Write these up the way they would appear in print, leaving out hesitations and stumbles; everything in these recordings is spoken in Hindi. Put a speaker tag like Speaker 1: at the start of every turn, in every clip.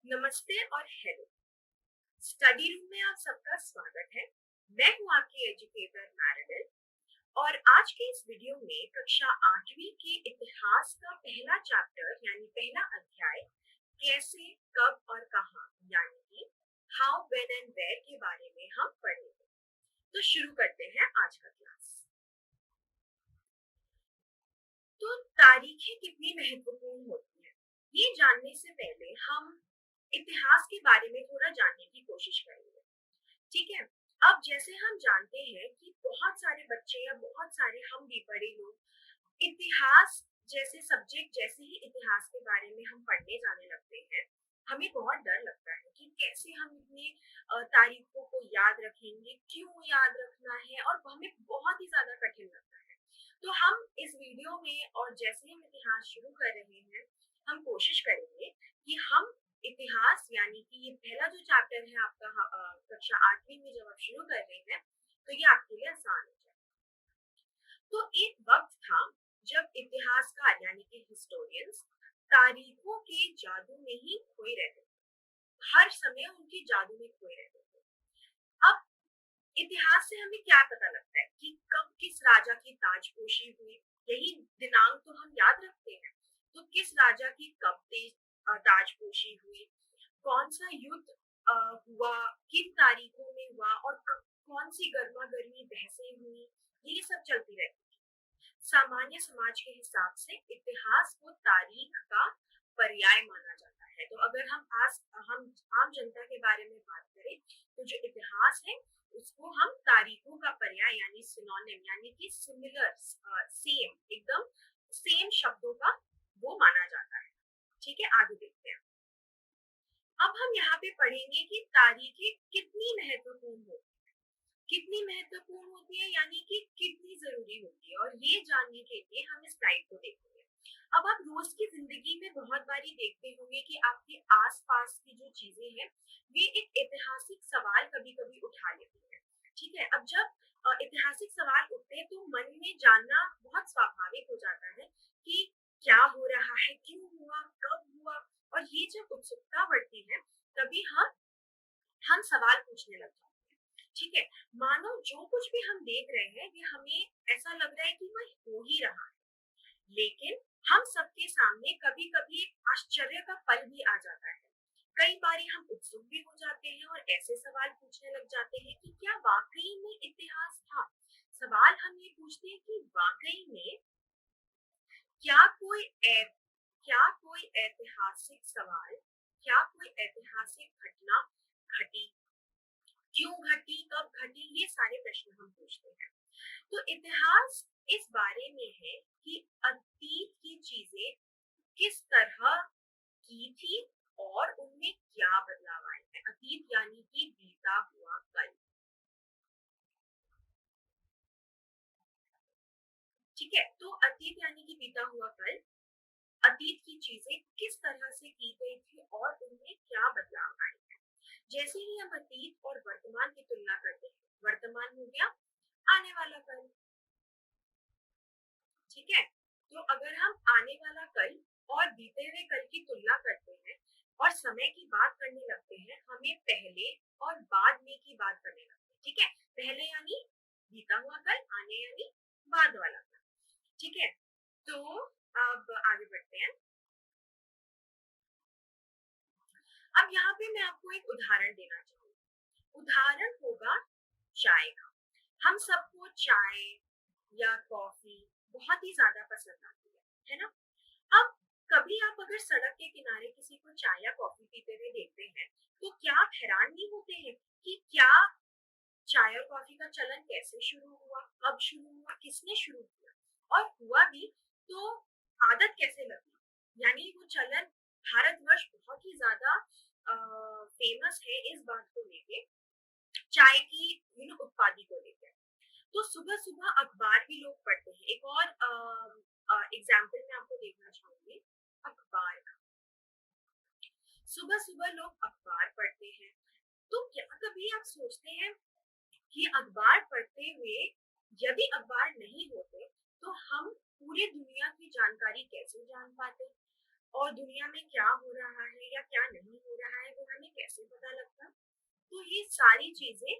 Speaker 1: नमस्ते और हेलो। स्टडी रूम में आप सबका स्वागत है। मैं हूं आपकी एजुकेटर मैरिडल और आज के इस वीडियो में कक्षा 8वीं के इतिहास का पहला चैप्टर यानी पहला अध्याय कैसे, कब और कहां यानी कि हाउ, व्हेन एंड वेयर के बारे में हम पढ़ेंगे। तो शुरू करते हैं आज का क्लास। तो तारीखें कितनी महत्वपूर्ण होती है, ये जानने से पहले हम इतिहास के बारे में थोड़ा जानने की कोशिश करेंगे। ठीक है। अब जैसे हम जानते हैं कि बहुत सारे बच्चे या बहुत सारे हम भी बड़े लोग इतिहास जैसे सब्जेक्ट, जैसे ही इतिहास के बारे में हम पढ़ने जाने लगते हैं, हमें बहुत डर लगता है कि कैसे हम इतने तारीखों को याद रखेंगे, क्यों याद रखना है, और हमें बहुत ही ज्यादा कठिन लगता है। तो हम इस वीडियो में और जैसे ही हम इतिहास शुरू कर रहे हैं, हम कोशिश करेंगे कि हम इतिहास यानी कि ये पहला जो चैप्टर है आपका कक्षा 8वीं में जब आप शुरू कर रहे हैं, तो ये आपके लिए आसान हो जाए। तो एक वक्त था जब इतिहासकार यानी कि हिस्टोरियंस तारीखों के जादू में ही खोए रहते थे। हर समय उनके जादू में खोए रहते थे। अब इतिहास से हमें क्या पता लगता है कि कब किस राजा की ताजपोशी हुई, यही दिनांक तो हम याद रखते हैं। तो किस राजा की कब ताजपोशी हुई, कौन सा युद्ध हुआ, किन तारीखों में हुआ, और कौन सी गर्मा गर्मी बहसें हुई, ये सब चलती रहती है। सामान्य समाज के हिसाब से इतिहास को तारीख का पर्याय माना जाता है। तो अगर हम आम जनता के बारे में बात करें, तो जो इतिहास है उसको हम तारीखों का पर्याय यानी सिनोनिम यानी कि सिमिलर, सेम, एकदम सेम शब्दों का वो माना जाता है। ठीक है, आगे देखते हैं। अब हम यहाँ पे पढ़ेंगे कि तारीखें कितनी महत्वपूर्ण होती है, कितनी महत्वपूर्ण होती है यानी कि कितनी जरूरी होती है, और ये जानने के लिए हम इस स्लाइड को देखेंगे। अब आप रोज की जिंदगी में बहुत बारी देखते होंगे कि आपके आसपास की जो चीजें हैं वे एक ऐतिहासिक सवाल कभी कभी उठा लेती हैं। ठीक है। अब जब ऐतिहासिक सवाल उठते हैं तो मन में जानना बहुत स्वाभाविक हो जाता है कि क्या हो रहा है, क्यों हुआ, कब हुआ। और ये जब उत्सुकता बढ़ती है तभी हम सवाल पूछने लग जाते हैं। ठीक है। मानो जो कुछ भी हम देख रहे हैं ये हमें ऐसा लग रहा है कि वह हो ही रहा है, लेकिन हम सबके सामने कभी कभी एक आश्चर्य का पल भी आ जाता है। कई बार हम उत्सुक भी हो जाते हैं और ऐसे सवाल पूछने लग जाते हैं कि क्या वाकई में इतिहास था। सवाल हम ये पूछते हैं कि वाकई में क्या कोई ऐ- क्या कोई ऐतिहासिक सवाल, क्या कोई ऐतिहासिक घटना घटी, क्यों घटी, कब घटी, ये सारे प्रश्न हम पूछते हैं। तो इतिहास इस बारे में है कि अतीत की चीजें किस तरह की थी और उनमें क्या बदलाव आए हैं। अतीत यानी कि बीता हुआ कल। ठीक है। तो अतीत यानी कि बीता हुआ कल, अतीत की चीजें किस तरह से की गई थी और उनमें क्या बदलाव आए हैं। जैसे ही हम अतीत और वर्तमान की तुलना करते हैं, वर्तमान हो गया आने वाला कल। ठीक है। तो अगर हम आने वाला कल और बीते हुए कल की तुलना करते हैं और समय की बात करने लगते हैं, हमें पहले और बाद में की बात करने लगते हैं। ठीक है। पहले यानी बीता हुआ कल, आने यानी बाद वाला कल। ठीक है। तो अब आगे बढ़ते हैं। अब यहाँ पे मैं आपको एक उदाहरण देना चाहूंगी। उदाहरण होगा चाय का। हम सबको चाय या कॉफी बहुत ही ज्यादा पसंद आती है ना। अब कभी आप अगर सड़क के किनारे किसी को चाय या कॉफी पीते हुए देखते हैं, तो क्या आप हैरान नहीं होते हैं कि क्या चाय और कॉफी का चलन कैसे शुरू हुआ, कब शुरू हुआ, किसने शुरू किया, और हुआ भी तो आदत कैसे लगी। यानी वो चलन भारतवर्ष बहुत ही ज्यादा फेमस है इस बात को लेके, चाय की उत्पादी को लेकर। तो सुबह सुबह अखबार भी लोग पढ़ते हैं। एक और एग्जाम्पल मैं आपको देखना चाहूंगी अखबार का। सुबह सुबह लोग अखबार पढ़ते हैं। तो क्या कभी आप सोचते हैं कि अखबार पढ़ते हुए यदि अखबार नहीं होते तो हम पूरी दुनिया की जानकारी कैसे जान पाते। और दुनिया में क्या हो रहा है या क्या नहीं हो रहा है वो हमें कैसे पता लगता। तो ये सारी चीजें,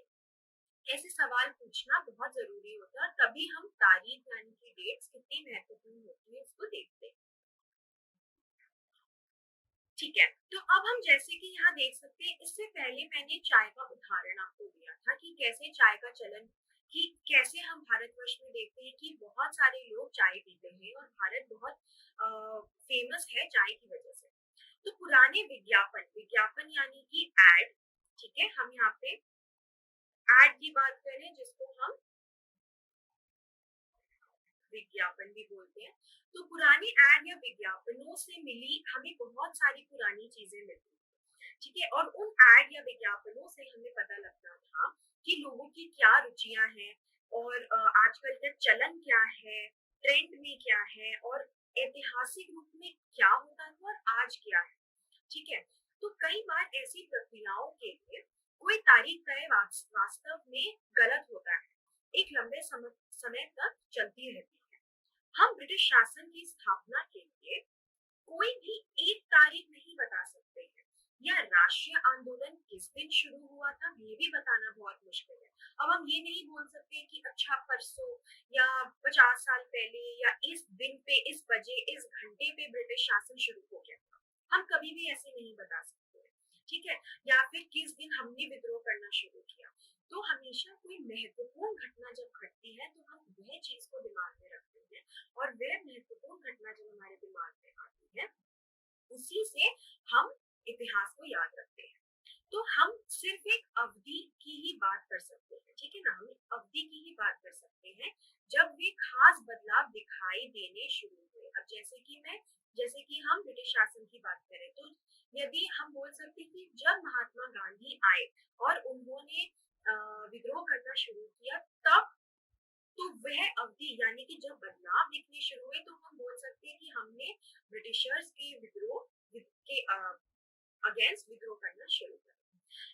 Speaker 1: ऐसे सवाल पूछना बहुत जरूरी होता है, तभी हम तारीख यानी कि डेट्स कितनी महत्वपूर्ण होती है इसको देखते हैं। ठीक है, तो अब हम जैसे कि यहाँ देख सकते हैं, इससे पहले मैंने चाय का उदाहरण आपको दिया था कि कैसे चाय का चलन, कि कैसे हम भारतवर्ष में देखते हैं कि बहुत सारे लोग चाय पीते हैं और भारत बहुत फेमस है चाय की वजह से। तो पुराने विज्ञापन, विज्ञापन यानी कि एड, ठीक है, हम यहाँ पे एड की बात करें जिसको हम विज्ञापन भी बोलते हैं। तो पुरानी एड या विज्ञापनों से मिली हमें बहुत सारी पुरानी चीजें मिलती हैं, ठीक है, और उन एड या विज्ञापनों से हमें पता लगता था कि लोगों की क्या रुचियां हैं और आजकल का चलन क्या है, ट्रेंड में क्या है, और ऐतिहासिक रूप में क्या होता था और आज क्या है। ठीक है, तो कई बार ऐसी प्रक्रियाओं के लिए कोई तारीख तय वास्तव में गलत होता है, एक लंबे समय तक चलती रहती है। हम ब्रिटिश शासन की स्थापना के लिए कोई भी एक तारीख नहीं बता सकते हैं, या राष्ट्रीय आंदोलन किस दिन शुरू हुआ था ये भी बताना बहुत मुश्किल है। अब हम ये नहीं बोल सकते कि अच्छा परसों या 50 साल पहले या इस दिन पे इस बजे इस घंटे पे ब्रिटिश शासन शुरू हो गया था, हम कभी भी ऐसे नहीं बता सकते हैं। ठीक है, या फिर किस दिन हमने विद्रोह करना शुरू किया। तो हमेशा कोई महत्वपूर्ण घटना जब घटती है तो हम वह चीज को दिमाग में रखते हैं, और वह महत्वपूर्ण घटना जब हमारे दिमाग में आती है उसी से हम इतिहास को याद रखते हैं। तो हम सिर्फ एक अवधि की ही बात कर सकते हैं, ठीक है ना, हम अवधि की ही बात कर सकते हैं जब वे खास बदलाव दिखाई देने शुरू हुए। अब जैसे कि हम ब्रिटिश शासन की बात करें तो यदि हम बोल सकते हैं कि जब महात्मा गांधी आए और उन्होंने विद्रोह करना शुरू किया, तब तो वह अवधि यानी कि जब बदलाव दिखने शुरू हुए तो हम बोल सकते हैं कि हमने ब्रिटिशर्स के विद्रोह के अगेंस्ट विद्रोह करना शुरू कर।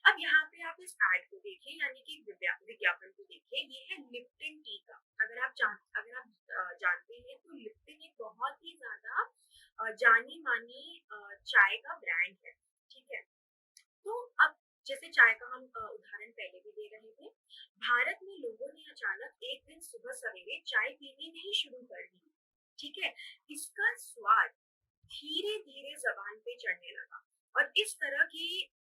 Speaker 1: अब यहाँ पे आप इस एड को देखिए यानी कि विज्ञापन को देखिए, ये है लिप्टन टी का। अगर आप जानते हैं तो लिप्टन एक बहुत ही ज्यादा जानी मानी चाय का ब्रांड है। ठीक है, तो अब जैसे चाय का हम उदाहरण पहले भी दे रहे थे, भारत में लोगों ने अचानक एक दिन सुबह सवेरे चाय पीनी नहीं शुरू कर दी। ठीक है, इसका स्वाद धीरे धीरे जबान पे चढ़ने लगा, और इस तरह की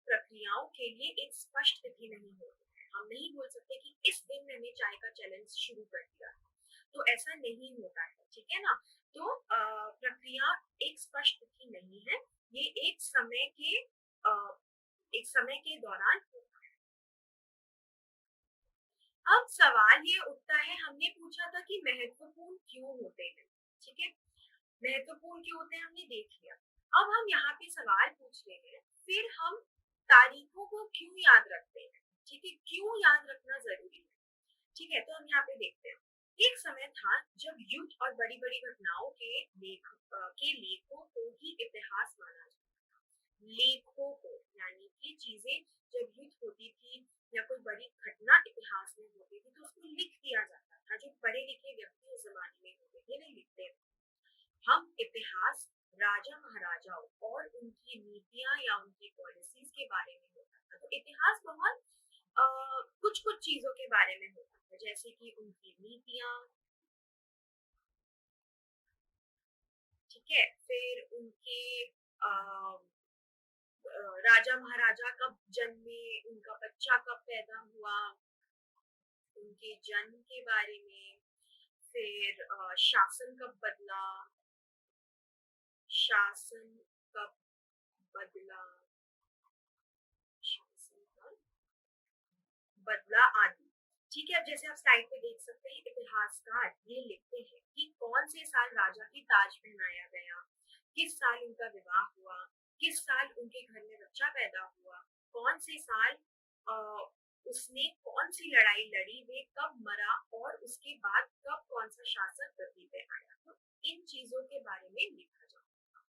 Speaker 1: प्रक्रियाओं के लिए एक स्पष्ट तिथि नहीं होती है। हम नहीं बोल सकते कि इस दिन मैंने चाय का चैलेंज शुरू कर दिया, तो ऐसा नहीं होता है। ठीक है ना, तो प्रक्रिया एक स्पष्ट तिथि नहीं है, ये एक समय के दौरान होता है। अब सवाल ये उठता है, हमने पूछा था कि महत्वपूर्ण क्यों होते हैं। ठीक है, महत्वपूर्ण क्यों होते हैं हमने देख लिया। अब हम यहाँ पे सवाल पूछ रहे हैं, फिर हम तारीखों को क्यों याद रखते हैं। ठीक है, क्यों याद रखना जरूरी है। ठीक है, तो हम यहाँ पे देखते हैं, एक समय था जब युद्ध और बड़ी बड़ी घटनाओं के लेखों को ही इतिहास माना जाता था। लेखों को यानी कि चीजें जब युद्ध होती थी या कोई बड़ी घटना इतिहास में होती थी तो उसको लिख दिया जाता था। जो पढ़े लिखे व्यक्ति उस जमाने में होते थे वे लिखते थे। हम इतिहास राजा महाराजाओं और उनकी नीतियां या उनकी पॉलिसीज के बारे में होता था। तो इतिहास बहुत कुछ कुछ चीजों के बारे में होता था, जैसे कि उनकी नीतियां, ठीक है, फिर उनके राजा महाराजा कब जन्मे, उनका बच्चा कब पैदा हुआ, उनके जन्म के बारे में, फिर शासन कब बदला, शासन कब बदला शासन कब बदला आदि। ठीक है, अब जैसे आप स्लाइड पे देख सकते हैं, इतिहासकार ये लिखते हैं कि कौन से साल राजा की ताज पहनाया गया, किस साल उनका विवाह हुआ, किस साल उनके घर में बच्चा पैदा हुआ, कौन से साल उसने कौन सी लड़ाई लड़ी, वे कब मरा, और उसके बाद कब कौन सा शासक गद्दी पे आया। तो इन चीजों के बारे में लिखा जाता।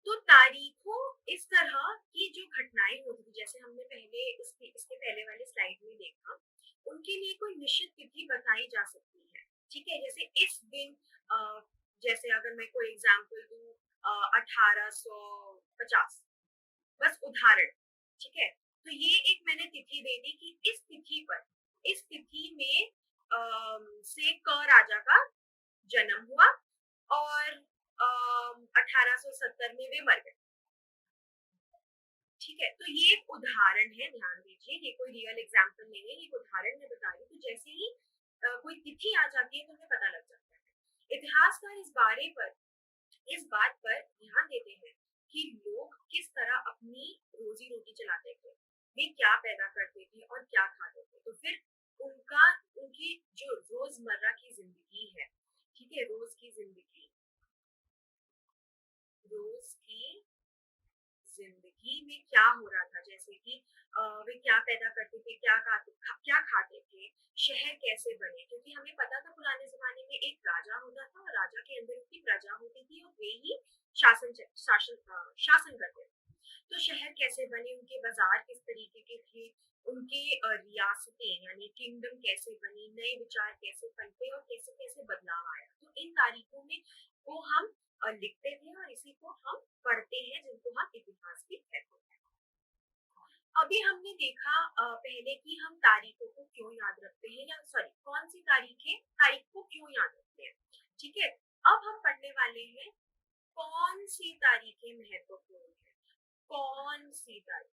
Speaker 1: तो तारीखों इस तरह की जो घटनाएं होती थी, जैसे हमने पहले इसके पहले वाले स्लाइड में देखा, उनके लिए कोई निश्चित तिथि बताई जा सकती है। ठीक है, जैसे इस दिन जैसे अगर मैं कोई एग्जाम्पल दूं 1850, बस उदाहरण, ठीक है। तो ये एक मैंने तिथि दे दी कि इस तिथि पर, इस तिथि में से क राजा का जन्म हुआ और 1870 में वे मर गए, ठीक है। तो ये एक उदाहरण है, ध्यान दीजिए, ये कोई रियल एग्जाम्पल नहीं है, ये एक उदाहरण मैं बता रही हूँ। तो जैसे ही कोई तिथि आ जाती है तो हमें पता लग जाता है। इतिहासकार इस बात पर ध्यान देते हैं कि लोग किस तरह अपनी रोजी रोटी चलाते थे, वे क्या पैदा करते थे और क्या खाते थे। तो फिर उनका उनकी जो रोजमर्रा की जिंदगी है, ठीक है, रोज की जिंदगी में क्या हो रहा था, जैसे कि वे क्या पैदा करते थे, क्या खाते थे, शहर कैसे बने, क्योंकि हमें पता था पुराने जमाने में एक राजा होता था और राजा के अंदर उसकी प्रजा होती थी और वे ही शासन करते थे। तो शहर कैसे बने, उनके बाजार किस तरीके के थे, उनके रियासतें यानी किंगडम कैसे बनी, नए विचार कैसे पनपे और कैसे कैसे बदलाव आया। तो इन तारीखों में को हम लिखते थे और इसी को हम पढ़ते हैं, जिनको हम इतिहास भी कहते हैं। अभी हमने देखा पहले कि हम तारीखों को क्यों याद रखते हैं, या सॉरी, कौन सी तारीख को क्यों याद रखते हैं, ठीक है। अब हम पढ़ने वाले हैं कौन सी तारीखें महत्वपूर्ण है, कौन सी तारीख,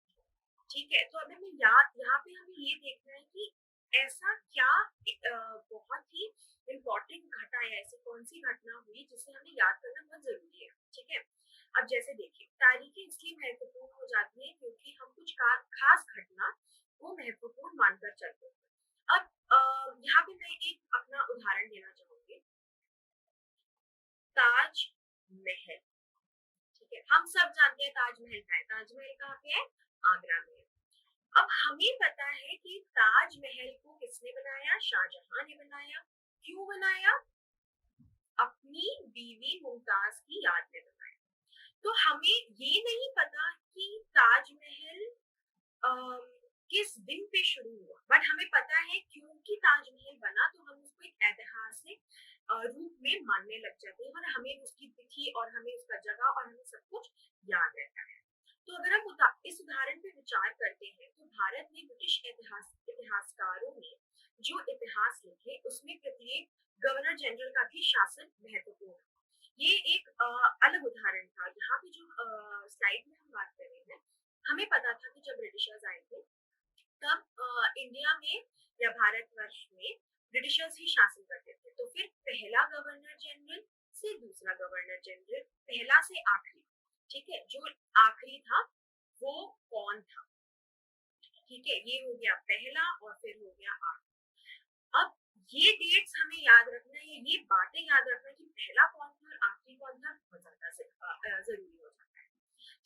Speaker 1: ठीक है। तो अभी मैं यहाँ पे हमें ये देखना है कि ऐसा क्या बहुत ही इम्पोर्टेंट घटा है, ऐसी कौन सी घटना हुई जिसे हमें याद करना बहुत जरूरी है, ठीक है। अब जैसे देखिए, तारीखें इसलिए महत्वपूर्ण हो जाती है क्योंकि हम कुछ खास घटना को महत्वपूर्ण मानकर चलते हैं। अब यहाँ पे मैं एक अपना उदाहरण देना चाहूंगी, ताजमहल, ठीक है। हम सब जानते हैं ताजमहल का है, ताजमहल कहाँ पे है, आगरा में। अब हमें पता है कि ताजमहल को किसने बनाया, शाहजहां ने बनाया। क्यों बनाया, अपनी बीवी मुमताज की याद में बनाया। तो हमें ये नहीं पता कि ताजमहल किस दिन पे शुरू हुआ, बट हमें पता है क्योंकि ताजमहल बना तो हम उसको एक ऐतिहासिक रूप में मानने लग जाते हैं और हमें उसकी तिथि और हमें उसका जगह और हमें सब कुछ याद रहता है। तो अगर हम इस उदाहरण पे विचार करते हैं तो भारत में ब्रिटिश इतिहासकारों ने जो इतिहास लिखे उसमें प्रत्येक गवर्नर जनरल का भी शासन महत्वपूर्ण है। ये एक अलग उदाहरण था। यहाँ पे जो स्लाइड में हम बात कर रहे हैं, हमें पता था कि जब ब्रिटिशर्स आए थे तब इंडिया में या भारतवर्ष में ब्रिटिशर्स ही शासन करते थे। तो फिर पहला गवर्नर जनरल से दूसरा गवर्नर जनरल, पहला से आखिरी, ठीक है, जो आखिरी था वो कौन था, ठीक है, ये हो गया पहला और फिर हो गया आखिरी। अब ये डेट्स हमें याद रखना है, ये बातें याद रखना है कि पहला कौन था और आखिरी कौन था, बहुत ज्यादा जरूरी हो जाता है,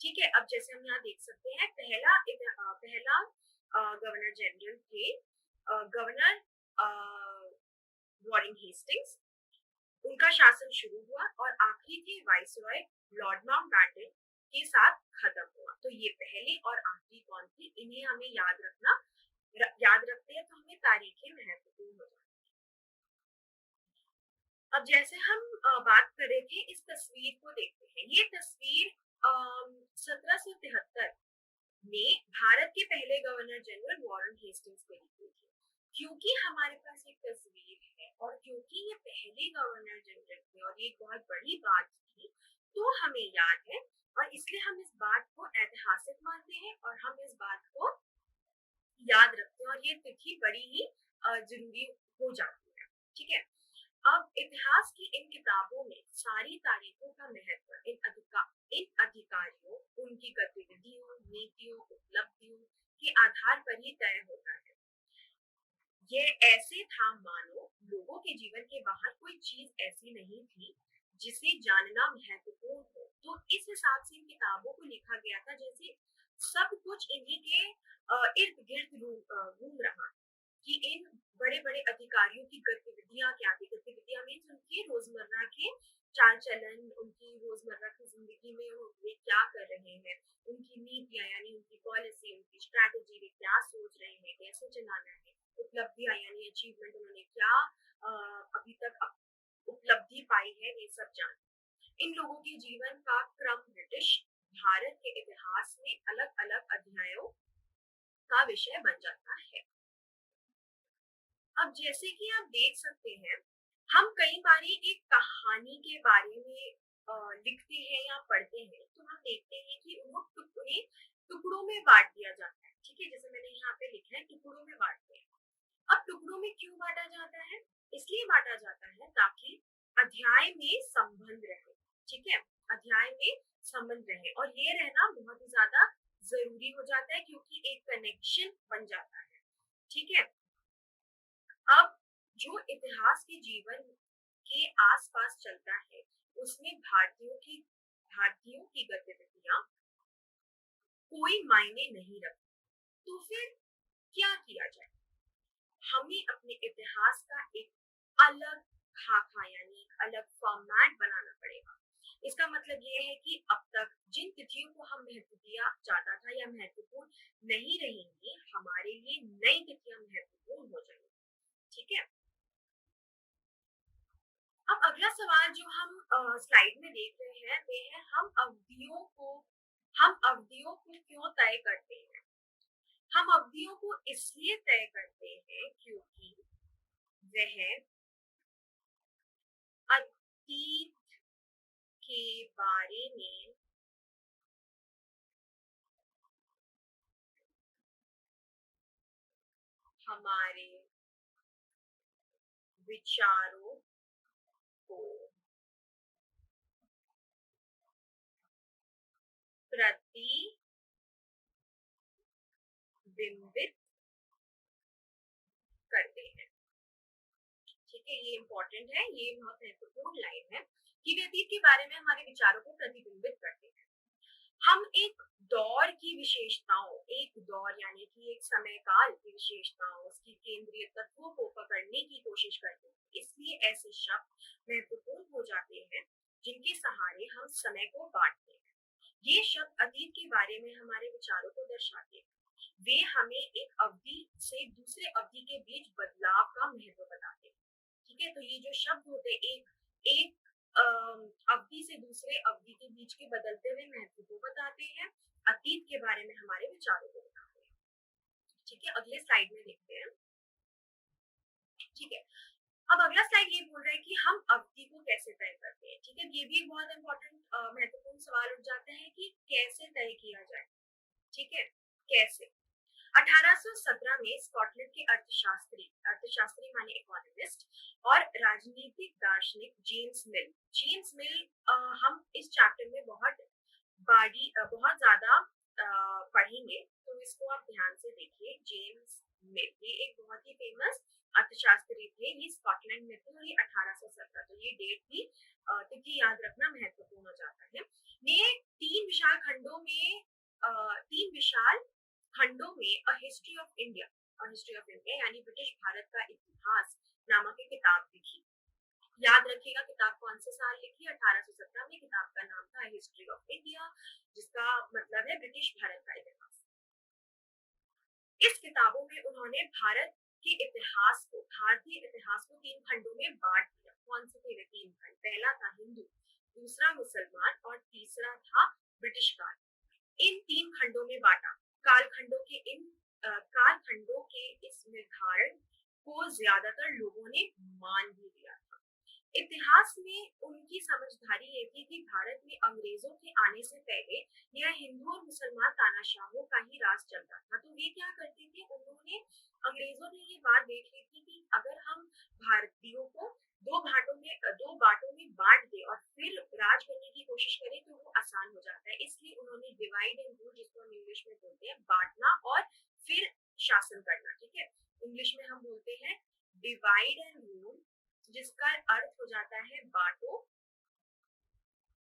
Speaker 1: ठीक है। अब जैसे हम यहाँ देख सकते हैं, पहला गवर्नर जनरल थे गवर्नर वॉरेन हेस्टिंग्स, उनका शासन शुरू हुआ और आखिरी थे वाइसरॉय लॉर्ड माउंटबेटन के साथ खत्म हुआ। तो ये पहले और आखिरी कौन थे, इन्हें हमें याद रखते हैं तो हमें तारीखें महत्वपूर्ण हो जाती है। अब जैसे हम बात कर रहे थे, इस तस्वीर को देखते हैं। ये तस्वीर 1773 में भारत के पहले गवर्नर जनरल वॉरेन हेस्टिंग्स ने ली थी। क्योंकि हमारे पास एक तस्वीर है और क्योंकि ये पहले गवर्नर जनरल थे और ये एक बहुत बड़ी बात थी, तो हमें याद है और इसलिए हम इस बात को ऐतिहासिक मानते हैं और हम इस बात को याद रखते हैं और ये तिथि बड़ी ही जरूरी हो जाती है, ठीक है। अब इतिहास की इन किताबों में सारी तारीखों का महत्व इन अधिकारियों, उनकी गतिविधियों, नीतियों, उपलब्धियों के आधार पर ही तय होता है। ये ऐसे था मानो लोगों के जीवन के बाहर कोई चीज ऐसी नहीं थी जिसे जानना महत्वपूर्ण हो। तो इस हिसाब से इन किताबों को लिखा गया था जैसे सब कुछ इन्हीं के इर्द गिर्द घूम रहा, कि इन बड़े बड़े अधिकारियों की गतिविधियां क्या थी। गतिविधियां मीन्स उनके रोजमर्रा के चाल चलन, उनकी रोजमर्रा की जिंदगी में वे क्या कर रहे हैं, उनकी नीतियां यानी उनकी पॉलिसी, उनकी स्ट्रैटेजी, वे क्या सोच रहे हैं, कैसे चलाना है। उपलब्धियां यानी अचीवमेंट, उन्होंने क्या अभी तक उपलब्धि पाई है ये सब जान। इन लोगों के जीवन का क्रम ब्रिटिश भारत के इतिहास में अलग अलग अध्यायों का विषय बन जाता है। अब जैसे कि आप देख सकते हैं, हम कई बार एक कहानी के बारे में लिखते हैं या पढ़ते हैं, तो हम देखते हैं कि उन्हें टुकड़ों में बांट दिया जाता है। ठीक है, जैसे मैंने यहाँ पे लिखा है टुकड़ों में बांटते हैं। अब टुकड़ों में क्यों बांटा जाता है? इसलिए बांटा जाता है ताकि अध्याय में संबंध रहे। ठीक है, अध्याय में संबंध रहे, और ये रहना बहुत ही ज्यादा जरूरी हो जाता है क्योंकि एक कनेक्शन बन जाता है। ठीक है, अब जो इतिहास के जीवन के आसपास चलता है उसमें भारतीयों की गतिविधियां कोई मायने नहीं रखती। तो फिर क्या किया जाए? हमें अपने इतिहास का एक अलग खाका यानी एक अलग फॉर्मेट बनाना पड़ेगा। इसका मतलब ये है कि अब तक जिन तिथियों को हम महत्व दिया जाता था या महत्वपूर्ण नहीं रहेंगी, हमारे लिए नई तिथियां महत्वपूर्ण हो जाएंगी। ठीक है, अब अगला सवाल जो हम स्लाइड में देख रहे हैं वे है हम अवधियों को क्यों तय करते हैं? हम अवधियों को इसलिए तय करते हैं क्योंकि वह अतीत के बारे में हमारे विचारों को प्रतिबिंबित करते हैं। ठीक है, ये इंपॉर्टेंट है, ये बहुत महत्वपूर्ण लाइन है कि वे अतीत के बारे में हमारे विचारों को प्रतिबिंबित करते हैं। हम एक दौर की विशेषताओं, एक दौर यानी कि एक समय काल की विशेषताओं, उसकी केंद्रीय तत्वों को पकड़ने की कोशिश करते हैं। इसलिए ऐसे शब्द महत्वपूर्ण हो जाते हैं जिनके सहारे हम समय को बांटते हैं। ये शब्द अतीत के बारे में हमारे विचारों को दर्शाते हैं। वे हमें एक अवधि से दूसरे अवधि के बीच बदलाव का महत्व बताते हैं। ठीक है, तो ये जो शब्द होते हैं एक अवधि से दूसरे अवधि के बीच के बदलते हुए महत्व को बताते हैं, अतीत के बारे में हमारे विचारों को बताते हैं। ठीक है, अगले स्लाइड में देखते हैं। ठीक है, अब अगला स्लाइड ये बोल रहा है कि हम अवधि को कैसे तय करते हैं। ठीक है, ये भी एक बहुत इंपॉर्टेंट महत्वपूर्ण सवाल उठ जाता है कि कैसे तय किया जाए। ठीक है, कैसे? 1817 में स्कॉटलैंड के अर्थशास्त्री माने इकोनॉमिस्ट और राजनीतिक दार्शनिक जेम्स मिल हम इस चैप्टर में बहुत ज्यादा पढ़ेंगे, तो इसको आप ध्यान से देखिए। जेम्स मिल ये एक बहुत ही फेमस अर्थशास्त्री थे, ये स्कॉटलैंड में थे और ये 1817, तो ये डेट भी तिथि याद रखना महत्वपूर्ण हो जाता है। ये तीन विशाल खंडों में अ हिस्ट्री ऑफ इंडिया यानी ब्रिटिश भारत का इतिहास नामक एक किताब लिखी। याद रखिएगा किताब कौन से साल लिखी? 1817 में। किताब का नाम था हिस्ट्री ऑफ इंडिया, जिसका मतलब है ब्रिटिश भारत का इतिहास। इस किताबों में उन्होंने भारतीय इतिहास को तीन खंडों में बांट दिया। कौन से थे वे तीन खंड? पहला था हिंदू, दूसरा मुसलमान और तीसरा था ब्रिटिश काल। इन तीन खंडों में बांटा। कालखंडों के इस निर्धारण को ज्यादातर लोगों ने मान भी लिया था। इतिहास में उनकी समझदारी ये थी कि भारत में अंग्रेजों के आने से पहले यह हिंदू और मुसलमान तानाशाहों का ही राज चलता था। तो वे क्या करते थे, अंग्रेजों ने ये बात देख ली थी कि अगर हम भारतीयों को दो बांटों में बांट दे और फिर राज करने की कोशिश करें तो वो आसान हो जाता है। इसलिए उन्होंने डिवाइड एंड रूल, जिसको हम इंग्लिश में बोलते हैं बांटना और फिर शासन करना। ठीक है, इंग्लिश में हम बोलते हैं डिवाइड एंड रूल, जिसका अर्थ हो जाता है बांटो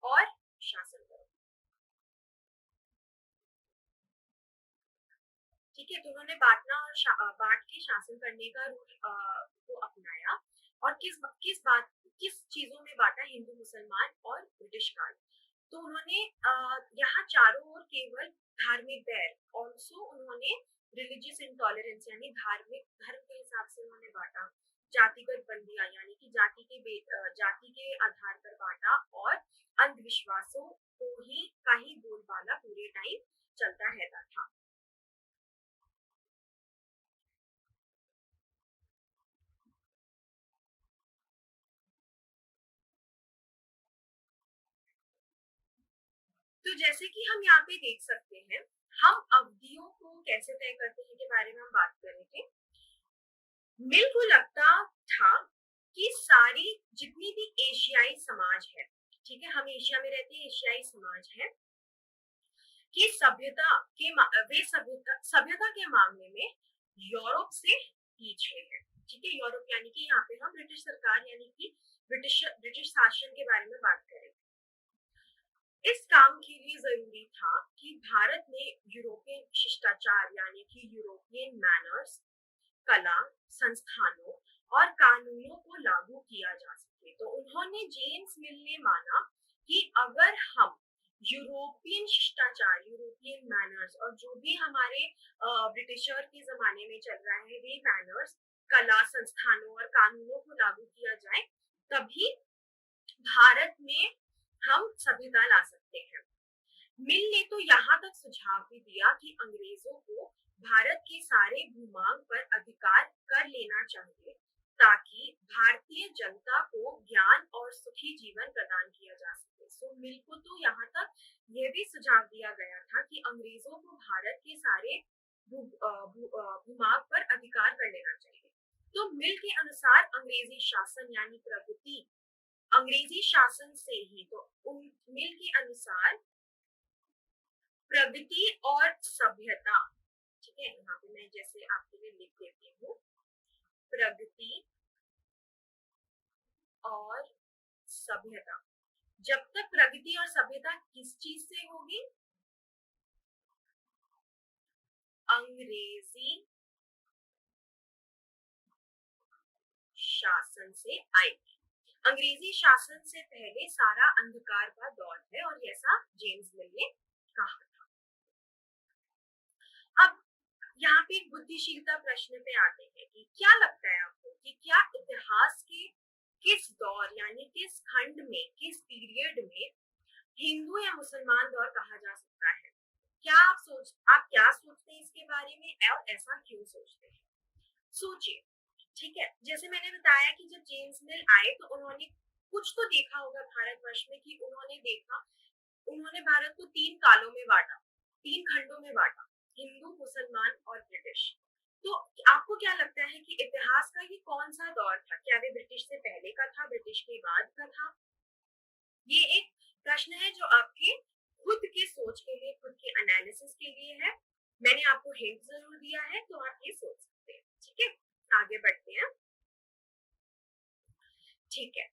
Speaker 1: और शासन करो। ठीक है, तो उन्होंने बांटना और बांट के शासन करने का रूल को अपनाया। और किस चीजों में बांटा? हिंदू, मुसलमान और ब्रिटिश काल। तो उन्होंने यहाँ चारों ओर केवल धार्मिक बैर, ऑल्सो उन्होंने रिलीजियस इंटॉलरेंस यानी धार्मिक धर्म के हिसाब से उन्होंने बांटा। जातिगत बंदियां यानी कि जाति के आधार पर बांटा और अंधविश्वासों का ही बोलबाला पूरे टाइम चलता रहता था। तो जैसे कि हम यहाँ पे देख सकते हैं, हम अवधियों को कैसे तय करते हैं के बारे में हम बात कर रहे थे। मिल को लगता था कि सारी जितनी भी एशियाई समाज है, ठीक है, हम एशिया में रहते हैं, एशियाई समाज है, कि सभ्यता के मामले में यूरोप से पीछे है। ठीक है, यूरोप यानी कि यहाँ पे हम ब्रिटिश सरकार यानी कि ब्रिटिश शासन के बारे में बात करें। इस काम के लिए जरूरी था कि भारत में यूरोपियन शिष्टाचार यानी कि यूरोपियन मैनर्स, कला, संस्थानों और कानूनों को लागू किया जा सके। तो उन्होंने, जेम्स मिल ने माना कि अगर हम यूरोपियन शिष्टाचार, यूरोपियन मैनर्स और जो भी हमारे ब्रिटिशर के जमाने में चल रहा है वे मैनर्स, कला, संस्थानों और कानूनों को लागू किया जाए, तभी भारत में हम सभ्यता ला सकते हैं। मिल ने तो यहाँ तक सुझाव भी दिया कि अंग्रेजों को भारत के सारे भूभाग पर अधिकार कर लेना चाहिए ताकि भारतीय जनता को ज्ञान और सुखी जीवन प्रदान किया जा सके। सो मिल को तो यहाँ तक यह भी सुझाव दिया गया था कि अंग्रेजों को भारत के सारे भूभाग पर अधिकार कर लेना चाहिए। तो मिल के अनुसार अंग्रेजी शासन यानी प्रगति, अंग्रेजी शासन से ही, तो मिल के अनुसार प्रगति और सभ्यता, ठीक है, यहाँ पे मैं जैसे आपके लिए लिख देती हूँ, प्रगति और सभ्यता। जब तक प्रगति और सभ्यता किस चीज से होगी? अंग्रेजी शासन से आएगी। अंग्रेजी शासन से पहले सारा अंधकार का दौर है और ऐसा जेम्स मिल ने कहा था। अब यहाँ पे एक बुद्धिशीलता प्रश्न पे आते हैं कि क्या लगता है आपको कि क्या इतिहास के किस दौर यानी किस खंड में, किस पीरियड में हिंदू या मुसलमान दौर कहा जा सकता है? आप क्या सोचते हैं इसके बारे में और ऐसा क्यों सोचते हैं? सोचिए, ठीक है, जैसे मैंने बताया कि जब जेम्स मिल आए तो उन्होंने कुछ तो देखा होगा भारतवर्ष में, कि उन्होंने भारत को 3 कालों में बांटा, 3 खंडों में बांटा, हिंदू, मुसलमान और ब्रिटिश। तो आपको क्या लगता है कि इतिहास का ये कौन सा दौर था? क्या वे ब्रिटिश से पहले का था, ब्रिटिश के बाद का था? ये एक प्रश्न है जो आपके खुद के सोच के लिए, खुद के एनालिसिस के लिए है। मैंने आपको हिंट जरूर दिया है, तो आप ये सोच सकते हैं। ठीक है, आगे बढ़ते हैं। ठीक है,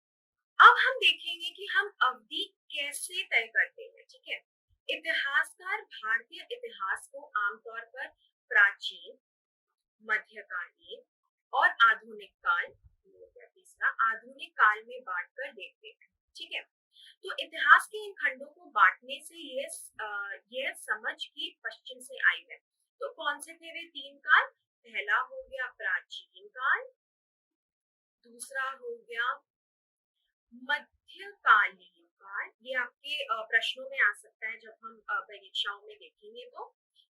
Speaker 1: अब हम देखेंगे कि हम अवधि कैसे तय करते हैं। ठीक है, इतिहासकार भारतीय इतिहास को आमतौर पर प्राचीन, मध्यकालीन और आधुनिक काल, तीसरा आधुनिक काल में बांटकर देखते हैं। ठीक है, तो इतिहास के इन खंडों को बांटने से यह समझ की पश्चिम से आई है। तो कौन से थे वे 3 काल? पहला हो गया प्राचीन काल, दूसरा हो गया मध्यकालीन काल, ये आपके प्रश्नों में आ सकता है जब हम परीक्षाओं में देखेंगे तो,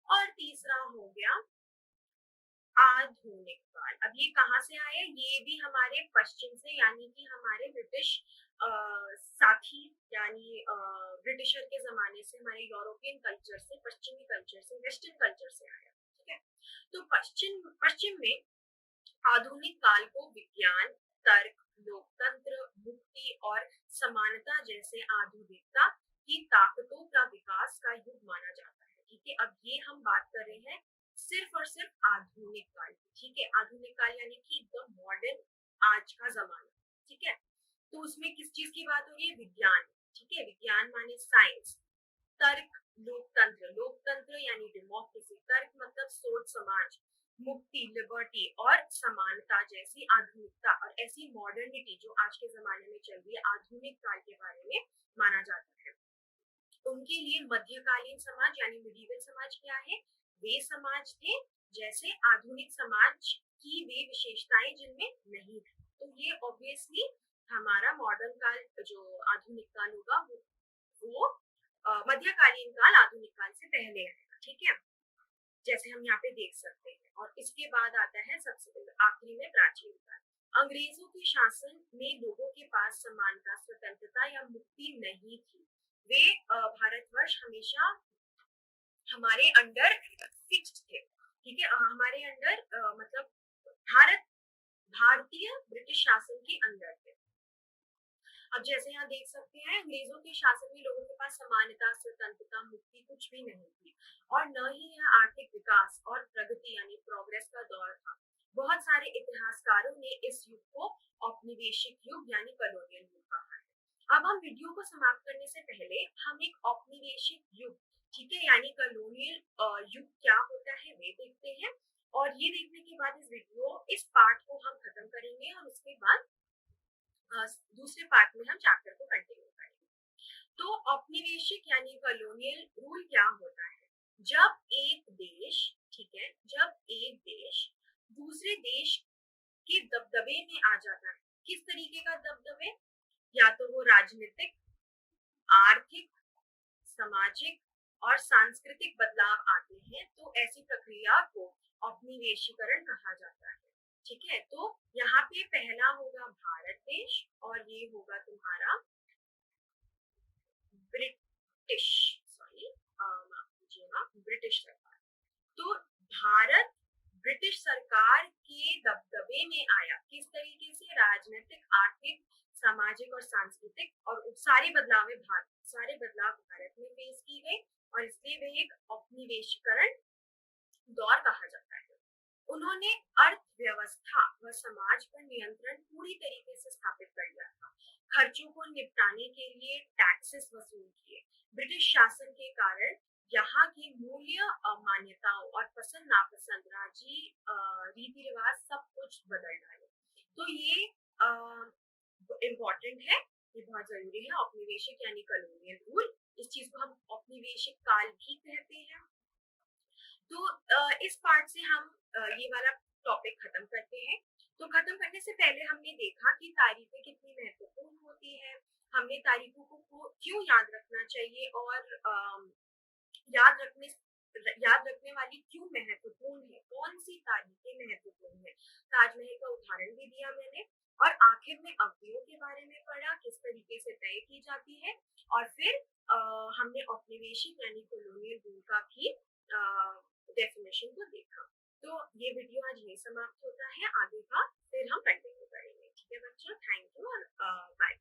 Speaker 1: और तीसरा हो गया आधुनिक काल। अब ये कहाँ से आया? ये भी हमारे पश्चिम से यानी कि हमारे ब्रिटिश साथी यानी ब्रिटिशर के जमाने से, हमारे यूरोपियन कल्चर से, पश्चिमी कल्चर से, वेस्टर्न कल्चर से आया। ठीक है, तो पश्चिम में आधुनिक काल को विज्ञान, तर्क, लोकतंत्र, मुक्ति और समानता जैसे आधुनिकता की ताकतों का विकास का युग माना जाता है। ठीक है, अब ये हम बात कर रहे हैं सिर्फ और सिर्फ आधुनिक काल। ठीक है, आधुनिक काल यानी कि एकदम मॉडर्न, आज का जमाना। ठीक है, तो उसमें किस चीज की बात हो रही है? विज्ञान। ठीक है, विज्ञान माने साइंस, तर्क, लोकतंत्र, लोकतंत्र यानी डेमोक्रेसी, तर्क मतलब सोच समाज, मुक्ति, लिबर्टी और समानता जैसी आधुनिकता और ऐसी मॉडर्निटी जो आज के जमाने में चल रही है, आधुनिक काल के बारे में माना जाता है। उनके लिए मध्यकालीन समाज यानी मिडिवल समाज क्या है? वे समाज थे जैसे आधुनिक समाज की वे विशेषताएं जिनमें नहीं थी। तो ये ऑब्वियसली हमारा मॉडर्न काल जो आधुनिक काल होगा वो मध्यकालीन काल आधुनिक काल से पहले है, ठीक है, जैसे हम यहाँ पे देख सकते हैं। और इसके बाद आता है सबसे आखिरी में प्राचीन काल। अंग्रेजों के शासन में लोगों के पास समानता, स्वतंत्रता या मुक्ति नहीं थी। वे भारतवर्ष हमेशा हमारे अंडर फिक्स्ड थे, ठीक है, हमारे अंडर मतलब भारतीय ब्रिटिश शासन के अंदर थे। अब जैसे यहाँ देख सकते हैं, अंग्रेजों के शासन में लोगों के पास समानता, स्वतंत्रता, मुक्ति कुछ भी नहीं थी, और न ही यह आर्थिक विकास और प्रगति यानी प्रोग्रेस का दौर था। बहुत सारे इतिहासकारों ने इस युग को औपनिवेशिक युग यानी कॉलोनियल युग कहा है। अब हम वीडियो को समाप्त करने से पहले हम एक औपनिवेशिक युग, ठीक है, यानी कॉलोनियल युग क्या होता है वे देखते हैं। और ये देखने के बाद इस पार्ट को हम खत्म करेंगे, और उसके बाद दूसरे पार्ट में हम चैप्टर को कंटिन्यू करेंगे। तो औपनिवेशिक यानी कॉलोनियल रूल क्या होता है? जब एक देश, ठीक है, जब एक देश दूसरे देश के दबदबे में आ जाता है, किस तरीके का दबदबे? या तो वो राजनीतिक, आर्थिक, सामाजिक और सांस्कृतिक बदलाव आते हैं, तो ऐसी प्रक्रिया को औपनिवेशीकरण कहा जाता है, ठीक है। तो यहाँ पे पहला होगा भारत देश, और ये होगा तुम्हारा ब्रिटिश, सॉरी माफ कीजिएगा, ब्रिटिश सरकार। तो भारत ब्रिटिश सरकार के दबदबे में आया, किस तरीके से? राजनीतिक, आर्थिक, सामाजिक और सांस्कृतिक, और सारे बदलाव भारत में पेश की गई, और इसलिए वे एक औपनिवेशीकरण दौर कहा जाता है। उन्होंने अर्थव्यवस्था व समाज पर नियंत्रण पूरी तरीके से स्थापित कर लिया था। खर्चों को निपटाने के लिए टैक्सेस वसूल किए। ब्रिटिश शासन के कारण यहाँ की मूल्य मान्यताओं और पसंद नापसंद, रीति रिवाज सब कुछ बदल डाले। तो ये इम्पोर्टेंट है, ये बहुत जरूरी है। औपनिवेशिक यानी कॉलोनियल रूल, इस चीज को हम औपनिवेशिक काल भी कहते हैं। तो इस पार्ट से हम ये वाला टॉपिक खत्म करते हैं। तो खत्म करने से पहले हमने देखा कि तारीखें कितनी महत्वपूर्ण होती है, हमने तारीखों को क्यों याद रखना चाहिए, और याद रखने वाली क्यों महत्वपूर्ण है, कौन सी तारीखें महत्वपूर्ण है। ताजमहल का उदाहरण भी दिया मैंने, और आखिर में अवधियों के बारे में पढ़ा, किस तरीके से तय की जाती है, और फिर हमने औपनिवेशिक यानी कॉलोनियल रूल का भी डेफिनेशन को देखा। तो ये वीडियो आज यही समाप्त होता है, आगे का फिर हम कंटिन्यू करेंगे, ठीक है बच्चों, थैंक यू और बाय।